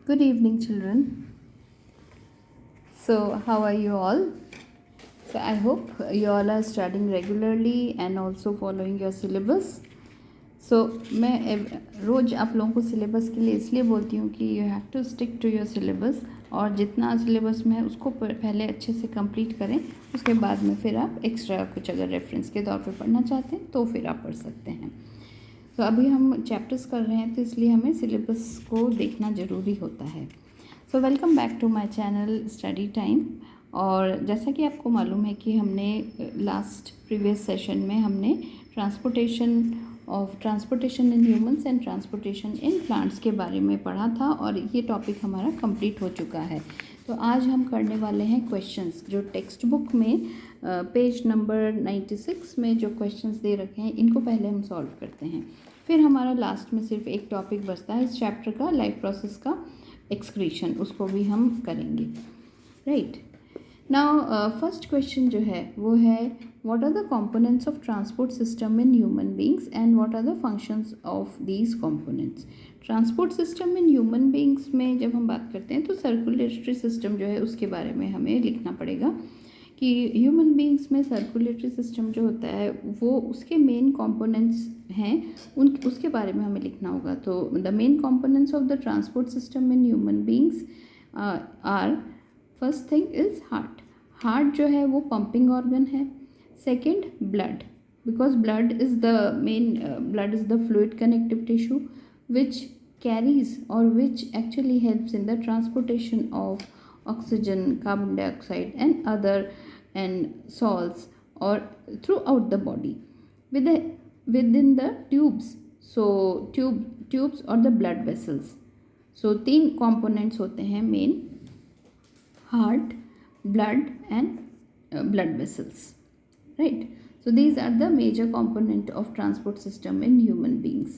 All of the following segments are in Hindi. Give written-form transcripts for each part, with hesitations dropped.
Good evening, children. So, how are you all? So, I hope you all are studying regularly and also following your syllabus. So, मैं रोज़ आप लोगों को सिलेबस के लिए इसलिए बोलती हूँ कि you have to stick to your syllabus और जितना सिलेबस में है उसको पहले अच्छे से कंप्लीट करें। उसके बाद में फिर आप एक्स्ट्रा कुछ अगर रेफरेंस के तौर पे पढ़ना चाहते हैं तो फिर आप पढ़ सकते हैं। तो अभी हम चैप्टर्स कर रहे हैं तो इसलिए हमें सिलेबस को देखना ज़रूरी होता है। So welcome back to my channel study time. और जैसा कि आपको मालूम है कि हमने लास्ट प्रीवियस सेशन में हमने transportation in humans and transportation in plants के बारे में पढ़ा था और ये टॉपिक हमारा कंप्लीट हो चुका है। तो आज हम करने वाले हैं क्वेश्चंस जो टेक्स्ट बुक में पेज नंबर 96 में जो क्वेश्चंस दे रखे हैं इनको पहले हम सॉल्व करते हैं। फिर हमारा लास्ट में सिर्फ एक टॉपिक बचता है इस चैप्टर का, लाइफ प्रोसेस का एक्सक्रीशन, उसको भी हम करेंगे। राइट नाउ फर्स्ट क्वेश्चन जो है वो है what are the components of transport system in human beings and what are the functions of these components. Transport system in human beings में जब हम बात करते हैं तो सर्कुलेटरी सिस्टम जो है उसके बारे में हमें लिखना पड़ेगा कि ह्यूमन बींग्स में सर्कुलेटरी सिस्टम जो होता है वो उसके मेन कंपोनेंट्स हैं उसके बारे में हमें लिखना होगा। तो the main components of the transport system in human beings are, first thing is heart. Heart जो है वो पंपिंग ऑर्गन है। Second blood, because blood is the fluid connective tissue which carries or which actually helps in the transportation of oxygen, carbon dioxide and other and salts or throughout the body within the tubes. So tubes or the blood vessels. So 3 components होते हैं main, heart, blood and blood vessels, right? So these are the major component of transport system in human beings.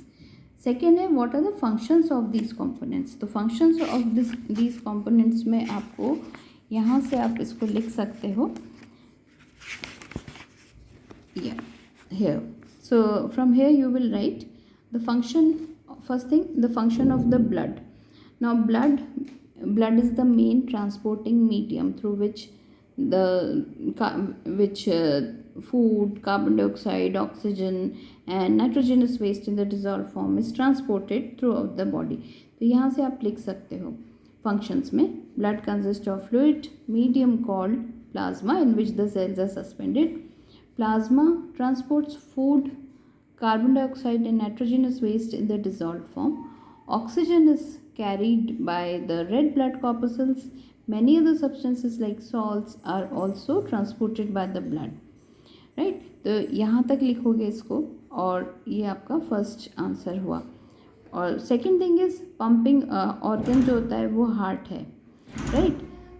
Second है what are the functions of these components. तो फंक्शंस ऑफ दीज कंपोनेंट्स में आपको यहाँ से आप इसको लिख सकते हो here. So from here you will write the function, first thing the function of the blood. Now blood is the main transporting medium through which food, carbon dioxide, oxygen and nitrogenous waste in the dissolved form is transported throughout the body. तो यहाँ से आप लिख सकते हो functions में blood consists of fluid medium called plasma in which the cells are suspended. Plasma transports food, carbon dioxide and nitrogenous waste in the dissolved form. Oxygen is carried by the red blood corpuscles. Many other substances like salts are also transported by the blood. Right तो यहाँ तक लिखोगे इसको और ये आपका फर्स्ट आंसर हुआ। और second thing is pumping organ जो होता है वो हार्ट है, right?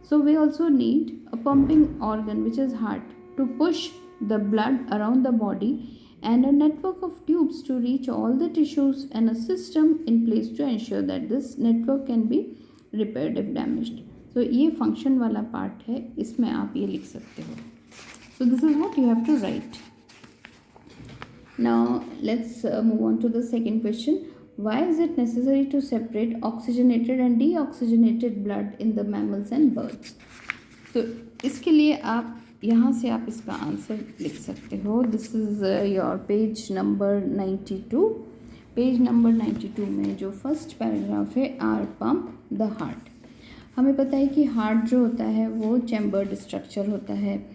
So we also need a pumping organ which is heart to push the blood around the body and a network of tubes to reach all the tissues and a system in place to ensure that this network can be repaired if damaged. So ये function वाला part है, इसमें आप ये लिख सकते हो। So this is what you have to write. Now let's move on to the second question. Why is it necessary to separate oxygenated and deoxygenated blood in the mammals and birds? So इसके लिए आप यहाँ से आप इसका आंसर लिख सकते हो। This is your page number 92। Page number 92 में जो फर्स्ट पैराग्राफ है, आर पंप द हार्ट। हमें पता है कि हार्ट जो होता है वो चैम्बर्ड स्ट्रक्चर होता है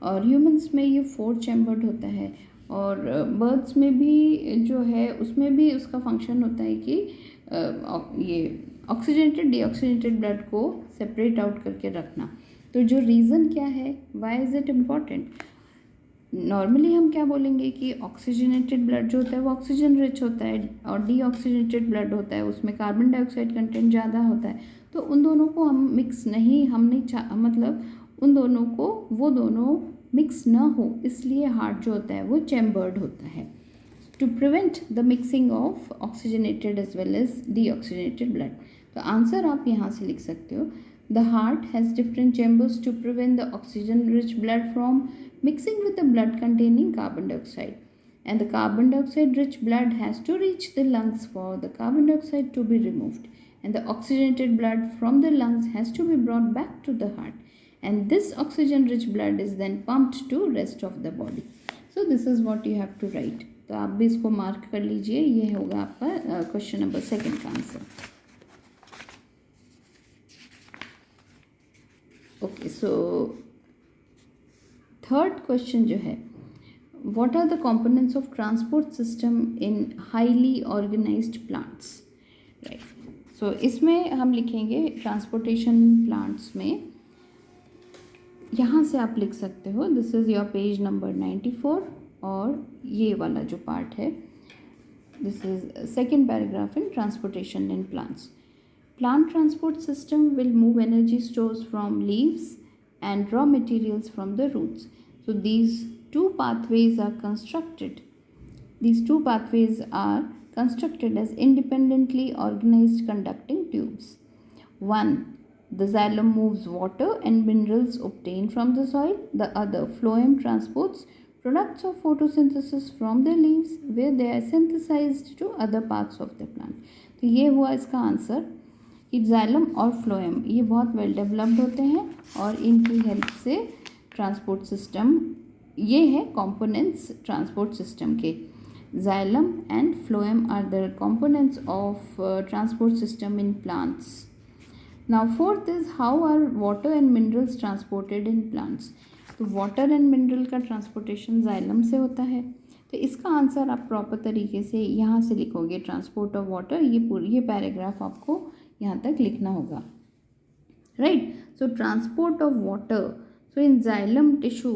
और ह्यूमंस में ये 4 चैम्बर्ड होता है और बर्ड्स में भी जो है उसमें भी उसका फंक्शन होता है कि ये ऑक्सीजनेटेड डीऑक्सीजनेटेड ब्लड को सेपरेट आउट करके रखना। तो जो रीज़न क्या है, why is it important? Normally हम क्या बोलेंगे कि ऑक्सीजनेटेड ब्लड जो होता है वो ऑक्सीजन रिच होता है और डीऑक्सीजनेटेड ब्लड होता है उसमें कार्बन डाइऑक्साइड कंटेंट ज़्यादा होता है। तो उन दोनों को हम मतलब उन दोनों को वो दोनों मिक्स ना हो, इसलिए हार्ट जो होता है वो चैम्बर्ड होता है to prevent the mixing of oxygenated as well as deoxygenated blood. तो आंसर आप यहाँ से लिख सकते हो, the heart has different chambers to prevent the oxygen rich blood from mixing with the blood containing carbon dioxide and the carbon dioxide rich blood has to reach the lungs for the carbon dioxide to be removed, and the oxygenated blood from the lungs has to be brought back to the heart, and this oxygen rich blood is then pumped to rest of the body. So this is what you have to write. तो आप भी इसको मार्क कर लीजिए, ये होगा आपका क्वेश्चन नंबर 2 का answer. Okay, so third question जो है, what are the components of transport system in highly organized plants, right? So इसमें हम लिखेंगे ट्रांसपोर्टेशन प्लांट्स में, यहाँ से आप लिख सकते हो, this is your page number 94, और ये वाला जो पार्ट है, this is second paragraph in transportation in plants. Plant transport system will move energy stores from leaves and raw materials from the roots. So these two pathways are constructed. These two pathways are constructed as independently organized conducting tubes. 1. The xylem moves water and minerals obtained from the soil. The other, phloem, transports products of photosynthesis from the leaves where they are synthesized to other parts of the plant. तो ये हुआ इसका आंसर कि जाइलम और फ्लोएम ये बहुत वेल डेवलप्ड होते हैं और इनकी हेल्प से ट्रांसपोर्ट सिस्टम, ये है कंपोनेंट्स ट्रांसपोर्ट सिस्टम के. Xylem and phloem are the components of transport system in plants. Now fourth is how are water and minerals transported in plants. तो वाटर एंड मिनरल का ट्रांसपोर्टेशन जाइलम से होता है. तो इसका आंसर आप प्रॉपर तरीके से यहाँ से लिखोगे, ट्रांसपोर्ट ऑफ वाटर, ये पैराग्राफ आपको यहाँ तक लिखना होगा, right. So transport of water, so in xylem tissue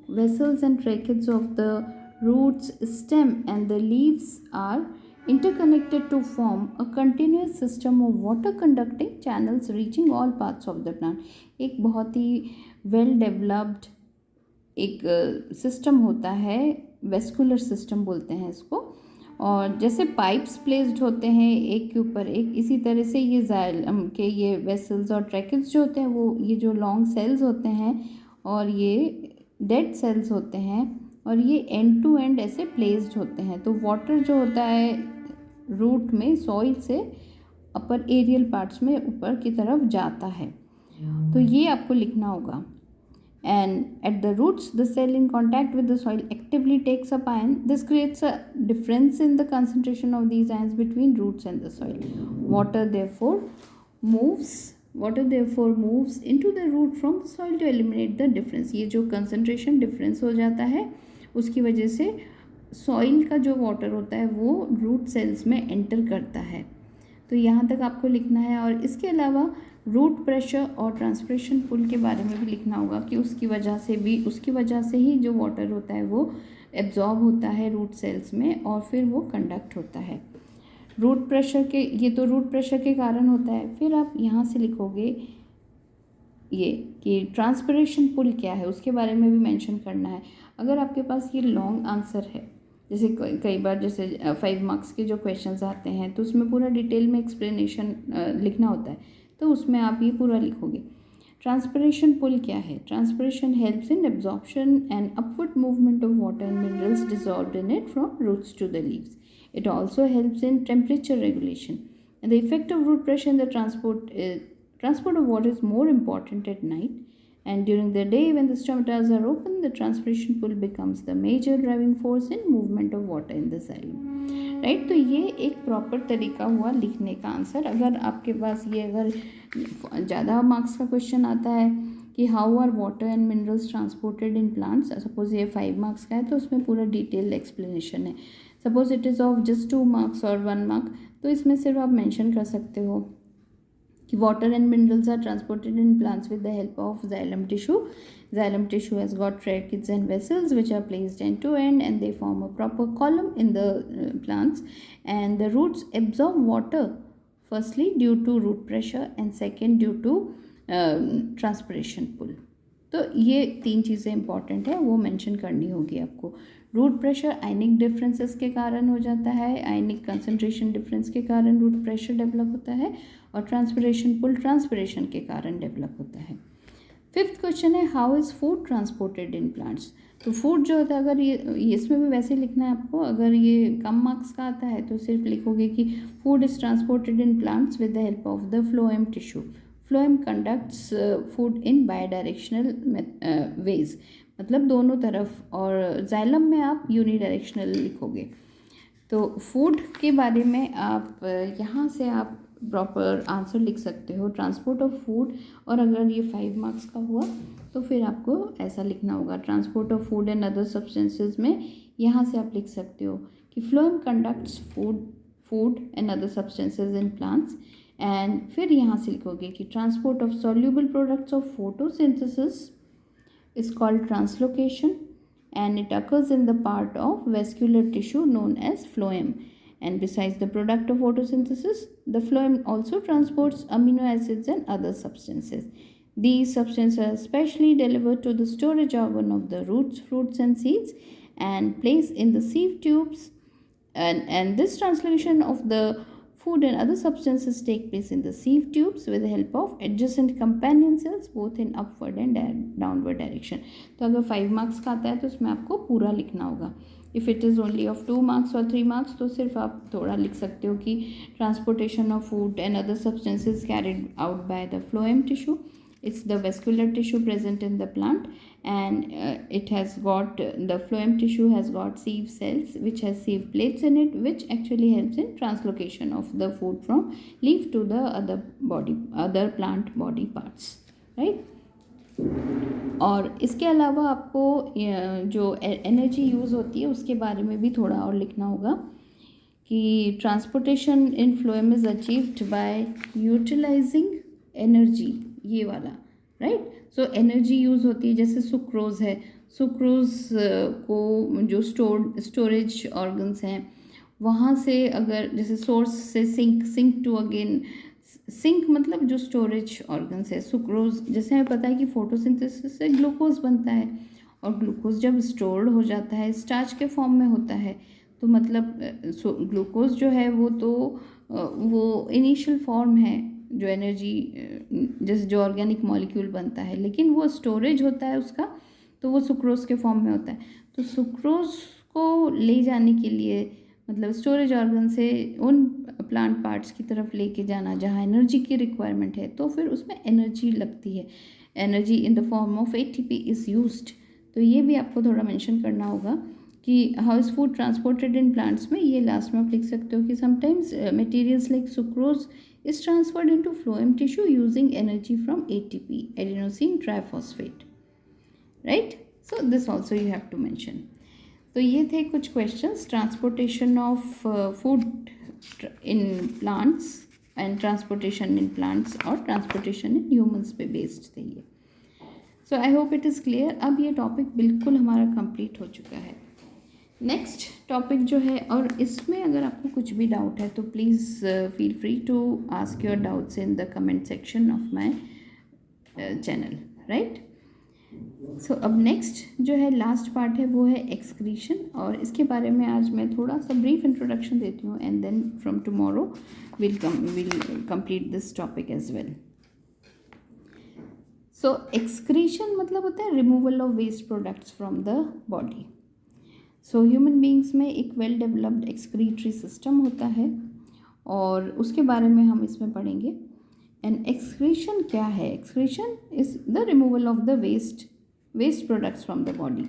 vessels and tracheids of the roots, stem and the leaves are interconnected to form a continuous system of water conducting channels reaching all parts of the plant. एक बहुत ही वेल डेवलप्ड एक सिस्टम होता है, वेस्कुलर सिस्टम बोलते हैं इसको, और जैसे पाइप्स प्लेस्ड होते हैं एक के ऊपर एक, इसी तरह से ये जाइलम के ये वेसल्स और ट्रैकिड्स जो होते हैं वो ये जो लॉन्ग सेल्स होते हैं और ये डेड सेल्स होते हैं और ये एंड टू एंड ऐसे प्लेस्ड होते हैं. तो वाटर जो होता है रूट में सॉइल से अपर एरियल पार्ट्स में ऊपर की तरफ जाता है. तो ये आपको लिखना होगा. And at the roots, the cell in contact with the soil actively takes up ion. This creates a difference in the concentration of these ions between roots and the soil. Water therefore moves into the root from the soil to eliminate the difference. ये जो concentration difference हो जाता है उसकी वजह से सॉइल का जो वाटर होता है वो रूट सेल्स में एंटर करता है. तो यहाँ तक आपको लिखना है. और इसके अलावा रूट प्रेशर और ट्रांसपिरेशन पुल के बारे में भी लिखना होगा कि उसकी वजह से ही जो वाटर होता है वो एब्जॉर्ब होता है रूट सेल्स में और फिर वो कंडक्ट होता है. रूट प्रेशर के, ये तो रूट प्रेशर के कारण होता है. फिर आप यहाँ से लिखोगे ये कि ट्रांसपिरेशन पुल क्या है, उसके बारे में भी मेंशन करना है. अगर आपके पास ये लॉन्ग आंसर है, जैसे कई बार जैसे 5 मार्क्स के जो क्वेश्चंस आते हैं तो उसमें पूरा डिटेल में एक्सप्लेनेशन लिखना होता है, तो उसमें आप ये पूरा लिखोगे. ट्रांसपिरेशन पुल क्या है? Transpiration helps in absorption and upward movement of water and minerals dissolved in it from roots to the leaves. It also helps in temperature regulation and the effect of root pressure in the transport of water is more important at night, and during the day when the stomata are open, the transpiration pull becomes the major driving force in movement of water in the xylem. Right. तो ये एक प्रॉपर तरीका हुआ लिखने का आंसर. अगर आपके पास ये अगर ज़्यादा मार्क्स का क्वेश्चन आता है कि how are water and minerals transported in plants, suppose ये 5 मार्क्स का है तो उसमें पूरा डिटेल एक्सप्लेनेशन है. Suppose it is of just 2 marks और 1 मार्क, तो इसमें सिर्फ आप मेंशन कर सकते हो कि water and minerals are transported in plants with the help of xylem tissue. Xylem tissue has got tracheids and vessels which are placed end to end and they form a proper column in the plants, and the roots absorb water firstly due to root pressure and second due to transpiration pull. तो ये 3 चीज़ें इंपॉर्टेंट है, वो मेंशन करनी होगी आपको. रूट प्रेशर आयनिक डिफरेंसेस के कारण हो जाता है, आयनिक कंसंट्रेशन डिफरेंस के कारण रूट प्रेशर डेवलप होता है, और ट्रांसपिरेशन पुल ट्रांसपिरेशन के कारण डेवलप होता है. फिफ्थ क्वेश्चन है how is food transported in plants. तो फूड जो होता है, अगर ये इसमें भी वैसे लिखना है आपको, अगर ये कम मार्क्स का आता है तो सिर्फ लिखोगे कि food is transported in plants with the help of the phloem tissue. Phloem conducts food in bidirectional ways, मतलब दोनों तरफ, और जाइलम में आप यूनिडायरेक्शनल लिखोगे। तो फूड के बारे में आप यहाँ से आप प्रॉपर आंसर लिख सकते हो, ट्रांसपोर्ट ऑफ फूड। और अगर ये 5 मार्क्स का हुआ तो फिर आपको ऐसा लिखना होगा, transport of food and other substances में यहाँ से आप लिख सकते हो कि phloem conducts food and other substances in plants. And फिर यहाँ से लिखोगे कि transport of soluble products of photosynthesis is called translocation, and it occurs in the part of vascular tissue known as phloem. And besides the product of photosynthesis, the phloem also transports amino acids and other substances. These substances are specially delivered to the storage organ of the roots, fruits and seeds and placed in the sieve tubes, and this translocation of the food and other substances take place in the sieve tubes with the help of adjacent companion cells both in upward and downward direction. तो अगर 5 मार्क्स का आता है तो उसमें आपको पूरा लिखना होगा। If it is only of 2 marks और 3 मार्क्स तो सिर्फ आप थोड़ा लिख सकते हो कि transportation of food and other substances carried out by the phloem tissue. It's the vascular tissue present in the plant, and it has got, the phloem tissue has got sieve cells which has sieve plates in it, which actually helps in translocation of the food from leaf to the other plant body parts, right? और इसके अलावा आपको जो एनर्जी यूज़ होती है उसके बारे में भी थोड़ा और लिखना होगा कि transportation in phloem is achieved by utilising energy, ये वाला, राइट? सो एनर्जी यूज़ होती है, जैसे सुक्रोज है, सुक्रोज को जो स्टोरेज ऑर्गन्स हैं वहाँ से, अगर जैसे सोर्स से सिंक टू अगेन, सिंक मतलब जो स्टोरेज ऑर्गन्स है, सुक्रोज जैसे हमें पता है कि फोटोसिंथेसिस से ग्लूकोज बनता है, और ग्लूकोज जब स्टोर्ड हो जाता है स्टार्च के फॉर्म में होता है, तो मतलब ग्लूकोज जो है वो इनिशियल फॉर्म है जो एनर्जी, जैसे जो ऑर्गेनिक मॉलिक्यूल बनता है, लेकिन वो स्टोरेज होता है उसका, तो वो सुक्रोज के फॉर्म में होता है। तो सुक्रोज को ले जाने के लिए, मतलब स्टोरेज ऑर्गन से उन प्लांट पार्ट्स की तरफ लेके जाना जहाँ एनर्जी की रिक्वायरमेंट है, तो फिर उसमें एनर्जी लगती है, energy in the form of ATP is used. तो ये भी आपको थोड़ा मेंशन करना होगा कि how is food transported in plants में, ये लास्ट में आप लिख सकते हो कि sometimes materials like sucrose is transferred into phloem tissue using energy from ATP, adenosine triphosphate, right? So this also you have to mention. तो ये थे कुछ questions, transportation of food in plants and transportation in plants और transportation in humans पे based थे ये. So I hope it is clear. अब ये topic बिल्कुल हमारा complete हो चुका है। नेक्स्ट टॉपिक जो है, और इसमें अगर आपको कुछ भी डाउट है तो please feel free to ask your doubts in the comment section of my channel, right? So अब नेक्स्ट जो है लास्ट पार्ट है वो है एक्सक्रीशन, और इसके बारे में आज मैं थोड़ा सा ब्रीफ इंट्रोडक्शन देती हूँ, and then from tomorrow will complete this topic as well. So excretion मतलब होता है removal of waste products from the body. So human beings में एक वेल डेवलप्ड एक्सक्रीटरी सिस्टम होता है, और उसके बारे में हम इसमें पढ़ेंगे. एंड एक्सक्रीशन क्या है? Excretion is the removal of the waste products from the body.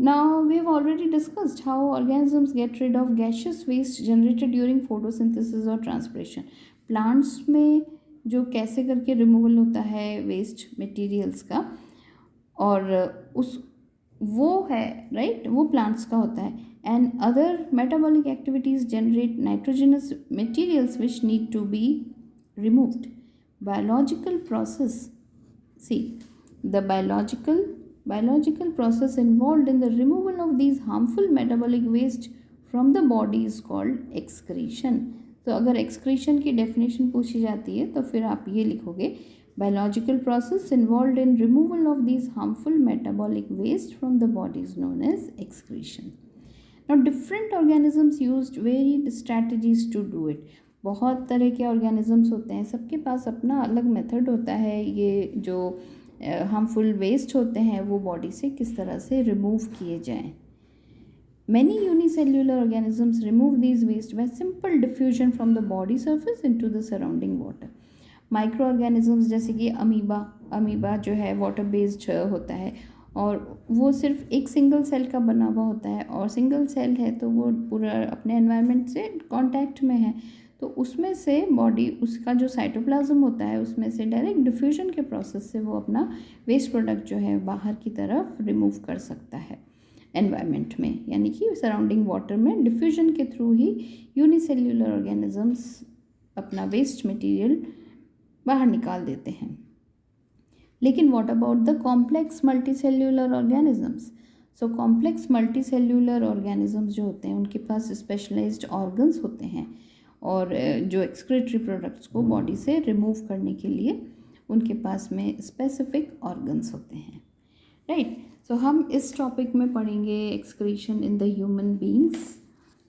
Now we have already discussed how organisms get rid of gaseous waste generated during photosynthesis और ट्रांसपिरेशन. प्लांट्स में जो कैसे करके रिमूवल होता है वेस्ट मटेरियल्स का, और वो है, राइट, वो प्लांट्स का होता है. And other metabolic activities generate nitrogenous materials which need to be removed. Biological process, see the biological process involved in the removal of these harmful metabolic waste from the body is called excretion. तो अगर एक्सक्रीशन की डेफिनेशन पूछी जाती है तो फिर आप ये लिखोगे, biological process involved in removal of these harmful metabolic waste from the body is known as excretion. Now different organisms used varied strategies to do it. बहुत तरह के organisms होते हैं, सबके पास अपना अलग मेथड होता है ये जो हार्मफुल वेस्ट होते हैं वो बॉडी से किस तरह से रिमूव किए जाएं. Many unicellular organisms remove these waste by simple diffusion from the body surface into the surrounding water. Micro organisms जैसे कि अमीबा जो है वाटर बेस्ड होता है और वो सिर्फ एक सिंगल सेल का बना हुआ होता है और सिंगल सेल है तो वो पूरा अपने एनवायरनमेंट से कांटेक्ट में है, तो उसमें से बॉडी उसका जो साइटोप्लाज्म होता है उसमें से डायरेक्ट डिफ्यूजन के प्रोसेस से वो अपना वेस्ट प्रोडक्ट जो है बाहर की तरफ रिमूव कर सकता है एनवायरनमेंट में, यानी कि सराउंडिंग वाटर में डिफ्यूजन के थ्रू ही यूनिसेल्यूलर ऑर्गेनिजम्स अपना वेस्ट मटेरियल बाहर निकाल देते हैं. लेकिन what about the complex multicellular organisms. So complex multicellular organisms जो होते हैं उनके पास स्पेशलाइज्ड ऑर्गन्स होते हैं और जो एक्सक्रीटरी प्रोडक्ट्स को बॉडी से रिमूव करने के लिए उनके पास में स्पेसिफिक ऑर्गन्स होते हैं. राइट, सो हम इस टॉपिक में पढ़ेंगे excretion in the human beings.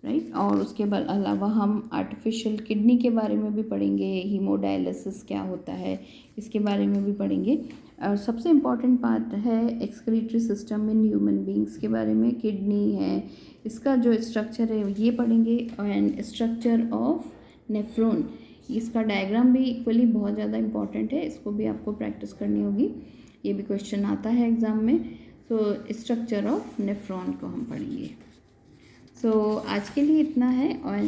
Right, और उसके अलावा हम आर्टिफिशियल किडनी के बारे में भी पढ़ेंगे, हीमोडायलिसिस क्या होता है इसके बारे में भी पढ़ेंगे. और सबसे इम्पॉर्टेंट पार्ट है excretory system in human beings के बारे में, किडनी है, इसका जो स्ट्रक्चर है ये पढ़ेंगे. एंड स्ट्रक्चर ऑफ नेफ्रॉन, इसका डायग्राम भी इक्वली बहुत ज़्यादा इंपॉर्टेंट है, इसको भी आपको प्रैक्टिस करनी होगी, ये भी क्वेश्चन आता है एग्ज़ाम में. सो स्ट्रक्चर ऑफ नेफ्रॉन को हम पढ़ेंगे. सो आज के लिए इतना है और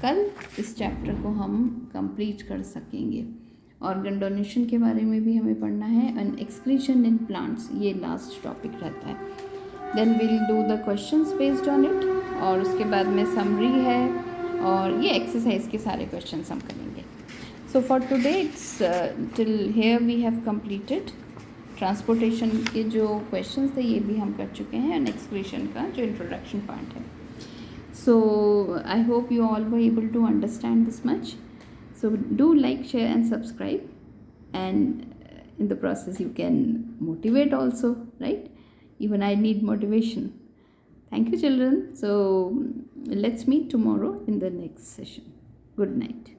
कल इस चैप्टर को हम कंप्लीट कर सकेंगे. ऑर्गन डोनेशन के बारे में भी हमें पढ़ना है एंड एक्सक्रीशन इन प्लांट्स, ये लास्ट टॉपिक रहता है. Then will do the questions based on it और उसके बाद में समरी है और ये एक्सरसाइज के सारे क्वेश्चंस हम करेंगे. So for today it's till here we have completed. Transportation के जो क्वेश्चंस थे ये भी हम कर चुके हैं एंड एक्सक्रीशन का जो इंट्रोडक्शन पार्ट है. So I hope you all were able to understand this much. So do like, share and subscribe, and in the process you can motivate also, right? Even I need motivation. Thank you children. So let's meet tomorrow in the next session. Good night.